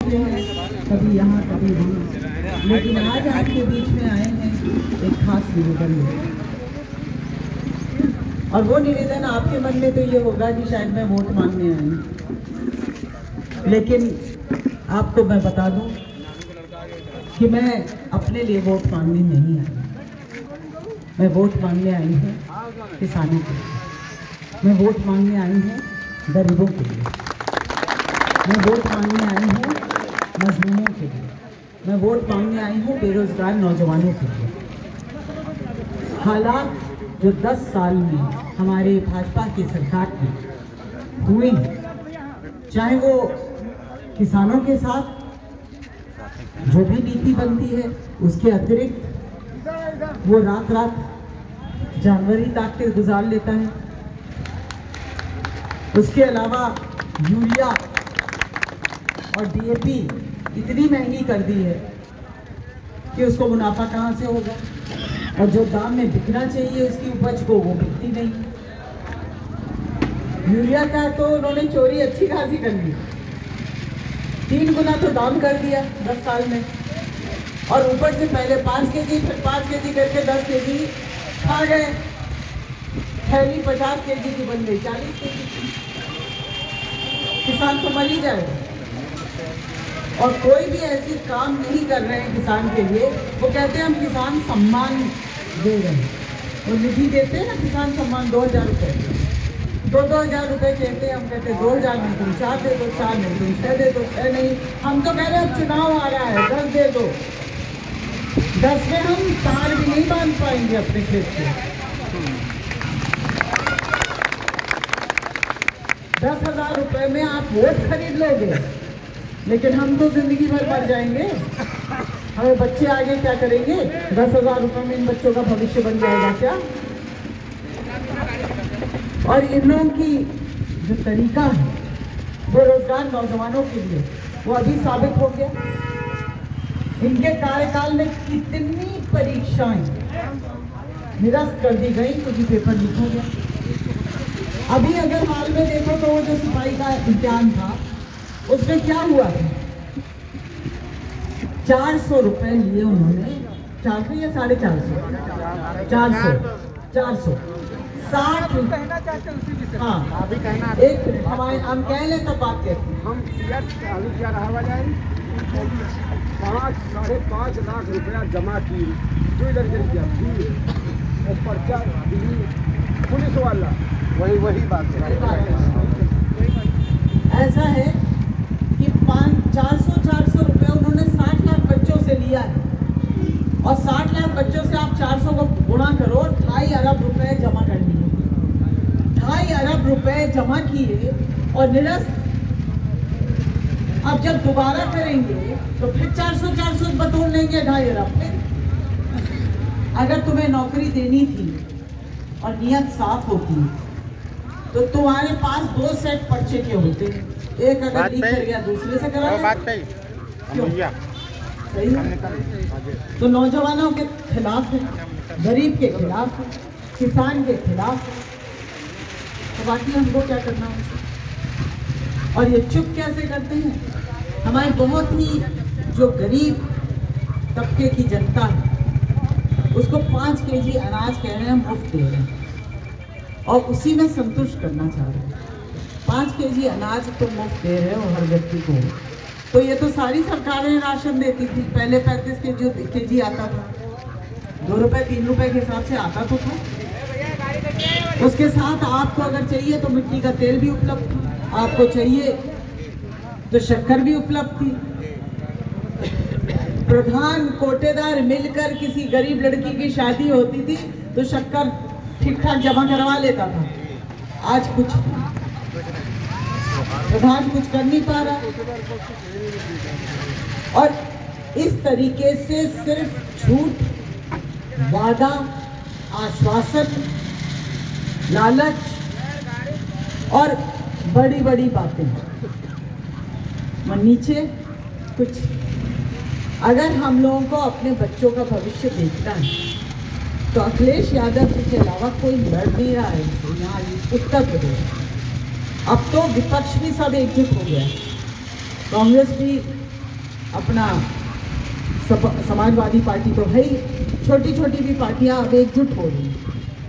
रहते हैं, कभी यहाँ कभी वहाँ, लेकिन आज आपके बीच में आए हैं एक खास निवेदन में। और वो निवेदन आपके मन में तो ये होगा कि शायद मैं वोट मांगने आई हूँ, लेकिन आपको मैं बता दूं कि मैं अपने लिए वोट मांगने नहीं आई। मैं वोट मांगने आई हूँ किसानों के लिए, मैं वोट मांगने आई हूँ गरीबों के लिए, मैं वोट मांगने आई हूँ मजलूमों के लिए, मैं वोट मांगने आई हूँ बेरोजगार नौजवानों के लिए। हालात जो 10 साल में हमारे भाजपा की सरकार में हुए हैं, चाहे वो किसानों के साथ जो भी नीति बनती है उसके अतिरिक्त वो रात रात जानवरी ताक के गुजार लेता है, उसके अलावा यूरिया और डीएपी इतनी महंगी कर दी है कि उसको मुनाफा कहाँ से होगा, और जो दाम में बिकना चाहिए उसकी उपज को वो बिकती नहीं। यूरिया का तो उन्होंने चोरी अच्छी खासी कर ली, 3 गुना तो दाम कर दिया 10 साल में, और ऊपर से पहले 5 केजी फिर 5 केजी करके 10 केजी खा गए, थैली 50 केजी की बन गई 40 केजी की। किसान तो मर ही जाएगा। और कोई भी ऐसी काम नहीं कर रहे हैं किसान के लिए, वो कहते हैं हम किसान सम्मान दे रहे हैं, वो निधि देते हैं ना किसान सम्मान 2000 रुपये, 2-2000 रुपये कहते हैं, हम कहते हैं 2000 नहीं तुम 4 दे दो, 4 नहीं तुम 6 दे दो, 6 नहीं, हम तो कह रहे हैं अब चुनाव आ रहा है 10 दे दो। 10 में हम तार भी नहीं बांध पाएंगे अपने खेत से। 10,000 रुपये में आप वोट खरीद लोगे, लेकिन हम तो जिंदगी भर मर जाएंगे। हमें बच्चे आगे क्या करेंगे? 10,000 रुपये में इन बच्चों का भविष्य बन जाएगा क्या? और इन लोगों की जो तरीका है बेरोजगार नौजवानों के लिए, वो अभी साबित हो गया। इनके कार्यकाल में कितनी परीक्षाएं निरस्त कर दी गई क्योंकि पेपर लीक हो गया। अभी अगर हाल में देखो तो वो जो सिपाही का इम्तिहान था उसमें क्या हुआ था, 400 रुपए लिए उन्होंने, 400 या 450, 400 60। हाँ एक हमारे हम कह लें तब बात कहते हैं हम चालू क्या रहा 5-5.5 लाख रुपया जमा की, 2 लड़के किया और पर्चा पुलिस वाला वही बात है। ऐसा है कि 400 रुपए उन्होंने 60 लाख बच्चों से लिया है, और 60 लाख बच्चों से आप 400 को गुणा करो, 2.5 अरब रुपए जमा कर लिए, 2.5 अरब रुपए जमा किए और निरस्त। अब जब दोबारा करेंगे तो फिर 400 बतौर लेंगे 2.5 अरब पे। अगर तुम्हें नौकरी देनी थी और नियत साफ होती तो तुम्हारे पास 2 सेट पर्चे के होते, एक अगर लीक कर गया दूसरे से करा क्यों? सही है। तो नौजवानों के खिलाफ है, गरीब के खिलाफ है, किसान के खिलाफ है, तो बाकी हमको क्या करना है? और ये चुप कैसे करते हैं? हमारे बहुत ही जो गरीब तबके की जनता है उसको 5 केजी अनाज कह रहे हैं मुफ्त दे रहे हैं, और उसी में संतुष्ट करना चाह रहे हैं। 5 केजी अनाज तो मुफ्त दे रहे हो हर व्यक्ति को, तो ये तो सारी सरकारें राशन देती थी। पहले 35 केजी आता था, 2 रुपए 3 रुपए के हिसाब से आता तो था। उसके साथ आपको अगर चाहिए तो मिट्टी का तेल भी उपलब्ध था, आपको चाहिए तो शक्कर भी उपलब्ध थी। प्रधान कोटेदार मिलकर किसी गरीब लड़की की शादी होती थी तो शक्कर ठीक ठाक जमा करवा लेता था। आज कुछ प्रधान कुछ कर नहीं पा रहा, और इस तरीके से सिर्फ झूठ, वादा, आश्वासन, लालच और बड़ी बड़ी बातें, और नीचे कुछ। अगर हम लोगों को अपने बच्चों का भविष्य देखना है तो अखिलेश यादव जी के अलावा कोई लड़ नहीं रहा है इनसे यहाँ उत्तर प्रदेश। अब तो विपक्ष भी सब एकजुट हो गया, कांग्रेस भी अपना समाजवादी पार्टी तो है ही, छोटी छोटी भी पार्टियां अब एकजुट हो रही हैं।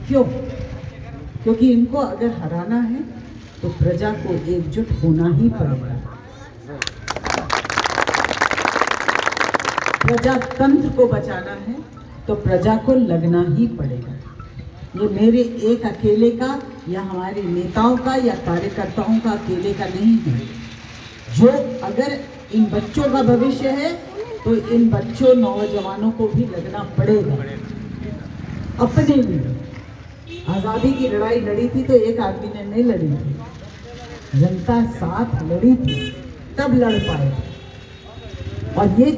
क्यों? क्योंकि इनको अगर हराना है तो प्रजा को एकजुट होना ही पड़ेगा। प्रजातंत्र को बचाना है तो प्रजा को लगना ही पड़ेगा। ये मेरे एक अकेले का या हमारे नेताओं का या कार्यकर्ताओं का अकेले का नहीं है। जो अगर इन बच्चों का भविष्य है तो इन बच्चों नौजवानों को भी लगना पड़ेगा। अपने लिए आज़ादी की लड़ाई लड़ी थी तो एक आदमी ने नहीं लड़ी थी, जनता साथ लड़ी थी, तब लड़ पाए। और ये